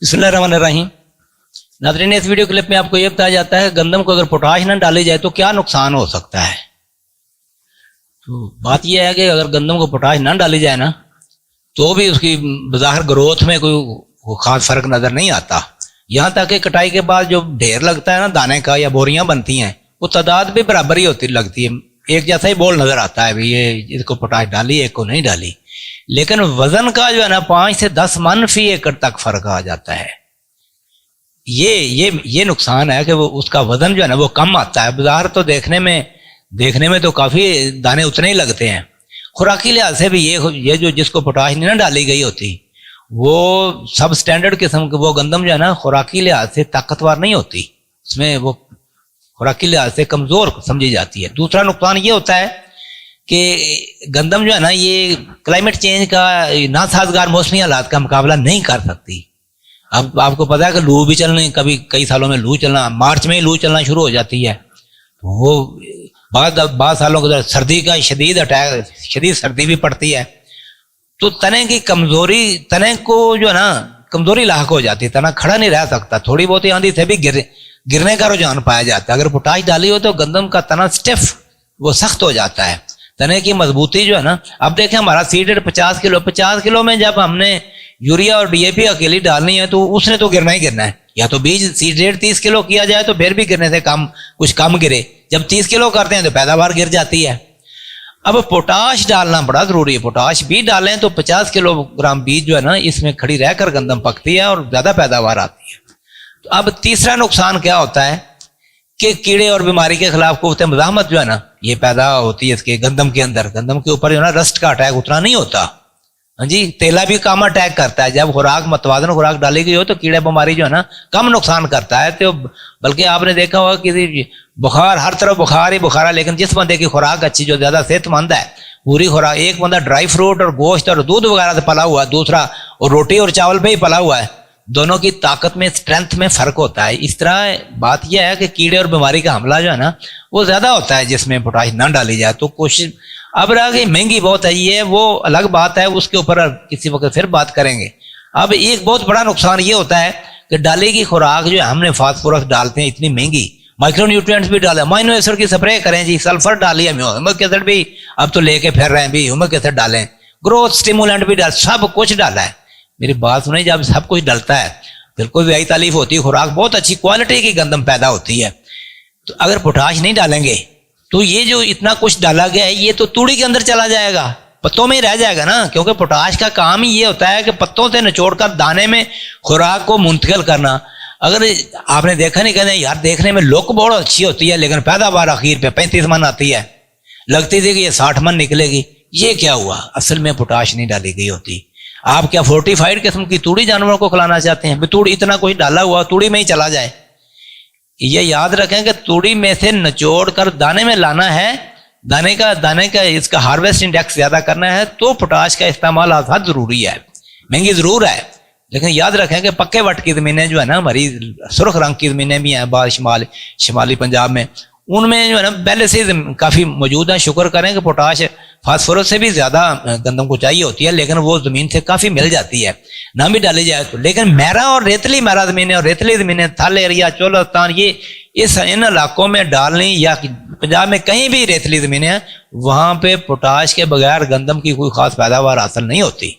बिस्मिल्लाहिर्रहमानिर्रहीम। नाज़रीन, इस वीडियो क्लिप में आपको यह बताया जाता है गंदम को अगर पोटाश न डाली जाए तो क्या नुकसान हो सकता है। तो बात यह है कि अगर गंदम को पोटाश न डाली जाए ना तो भी उसकी बज़ाहिर ग्रोथ में कोई खास फर्क नजर नहीं आता। यहाँ तक कि कटाई के बाद जो ढेर लगता है ना दाने का या बोरियां बनती हैं वो तादाद भी बराबर ही होती लगती है, एक जैसा ही बोल नजर आता है भी ये इसको पोटाश डाली एक को नहीं डाली। लेकिन वजन का जो है ना 5 से 10 मन फी एकड़ तक फर्क आ जाता है। ये नुकसान है कि वो उसका वजन जो है ना वो कम आता है। बाजार तो देखने में तो काफी दाने उतने ही लगते हैं। खुराकी लिहाज से भी ये जो जिसको पोटाश नहीं ना डाली गई होती वो सब स्टैंडर्ड किस्म की वो गंदम जो है ना खुराकी लिहाज से ताकतवर नहीं होती, उसमें वो खुराकी लिहाज से कमजोर समझी जाती है। दूसरा नुकसान ये होता है कि गंदम जो है ना ये क्लाइमेट चेंज का नासाजगार मौसमी हालात का मुकाबला नहीं कर सकती। अब आपको पता है कि लू भी चलने, कभी कई सालों में लू चलना, मार्च में ही लू चलना शुरू हो जाती है। तो वो बाद सालों के दौरान सर्दी का शदीद सर्दी भी पड़ती है। तो तने की कमजोरी, तने को जो है ना कमजोरी लाक हो जाती है, तना खड़ा नहीं रह सकता। थोड़ी बहुत आंधी से भी गिरने का रुझान पाया जाता है। अगर पोटाश डाली हो तो गंदम का तना स्टिफ, वो सख्त हो जाता है। तने की मजबूती जो है ना, अब देखें हमारा सीड रेट 50 किलो में जब हमने यूरिया और डीएपी अकेली डालनी है तो उसने तो गिरना ही गिरना है। या तो बीज सीड रेट 30 किलो किया जाए तो फिर भी गिरने से कुछ कम गिरे। जब 30 किलो करते हैं तो पैदावार गिर जाती है। अब पोटाश डालना बड़ा जरूरी है। पोटाश भी डालें तो 50 किलोग्राम बीज जो है ना इसमें खड़ी रहकर गंदम पकती है और ज्यादा पैदावार आती है। तो अब तीसरा नुकसान क्या होता है कि कीड़े और बीमारी के खिलाफ कुव्वत मुज़ाहमत जो है ना ये पैदा होती है इसके गंदम के अंदर। गंदम के ऊपर जो है ना रस्ट का अटैक उतना नहीं होता। हाँ जी, तेला भी कम अटैक करता है। जब खुराक मतवाजन खुराक डाली गई हो तो कीड़ा बीमारी जो है ना कम नुकसान करता है। तो बल्कि आपने देखा होगा किसी बुखार, हर तरफ बुखार ही बुखार है, लेकिन जिस बंदे की खुराक अच्छी, जो ज्यादा सेहतमंद है, पूरी खुराक, एक बंदा ड्राई फ्रूट और गोश्त और दूध वगैरह से पला हुआ है, दूसरा और रोटी और चावल पे ही पला हुआ है, दोनों की ताकत में, स्ट्रेंथ में फर्क होता है। इस तरह बात यह है कि कीड़े और बीमारी का हमला जो है ना वो ज्यादा होता है जिसमें पोटाश ना डाली जाए। तो कोशिश, अब रहा कि महंगी बहुत है, ये वो अलग बात है, उसके ऊपर किसी वक्त फिर बात करेंगे। अब एक बहुत बड़ा नुकसान ये होता है कि डाली की खुराक जो है हमने फास्फोरस डालते हैं इतनी महंगी, माइक्रो न्यूट्रिएंट्स भी डाले, अमीनो एसिड की स्प्रे करें जी, सल्फर डालिए, ह्यूमिक एसिड भी अब तो लेके फिर रहे हैं भी, ह्यूमिक एसिड डालें, ग्रोथ स्टिमुलेंट भी डाल, सब कुछ डाला है। मेरी बात सुनिए, जब सब कुछ डलता है बिल्कुल यही तारीफ होती है, खुराक बहुत अच्छी क्वालिटी की गंदम पैदा होती है। तो अगर पोटाश नहीं डालेंगे तो ये जो इतना कुछ डाला गया है ये तो तूड़ी के अंदर चला जाएगा, पत्तों में ही रह जाएगा ना। क्योंकि पोटाश का काम ही ये होता है कि पत्तों से निचोड़कर दाने में खुराक को मुंतकिल करना। अगर आपने देखा नहीं, कहते यार देखने में लुक बहुत अच्छी होती है लेकिन पैदावार आखिर पे 35 मन आती है, लगती थी कि ये 60 मन निकलेगी। ये क्या हुआ, असल में पोटाश नहीं डाली गई होती। आप क्या फोर्टिफाइड किस्म की तूड़ी जानवरों को खिलाना चाहते हैं? तूड़ी इतना कुछ डाला हुआ तूड़ी में ही चला जाए। ये याद रखें कि तूड़ी में से निचोड़ कर दाने में लाना है, दाने का इसका हार्वेस्ट इंडेक्स ज्यादा करना है तो पोटाश का इस्तेमाल आसाद जरूरी है। महंगी जरूर है लेकिन याद रखें कि पक्के वट की जमीनें जो है ना, हमारी सुर्ख रंग की जमीनें भी हैं बाद शिमाली पंजाब में, उनमें जो है ना पहले से काफी मौजूद है। शुक्र करें कि पोटाश फास्फोरस से भी ज्यादा गंदम को चाहिए होती है लेकिन वो जमीन से काफी मिल जाती है, ना भी डाली जाए तो। लेकिन मैरा और रेतली मैरा जमीनें और रेतली जमीनें, थल एरिया, चोलस्तान, ये इन इलाकों में डालनी, या पंजाब में कहीं भी रेतली जमीनें हैं, वहां पे पोटाश के बगैर गंदम की कोई खास पैदावार हासिल नहीं होती।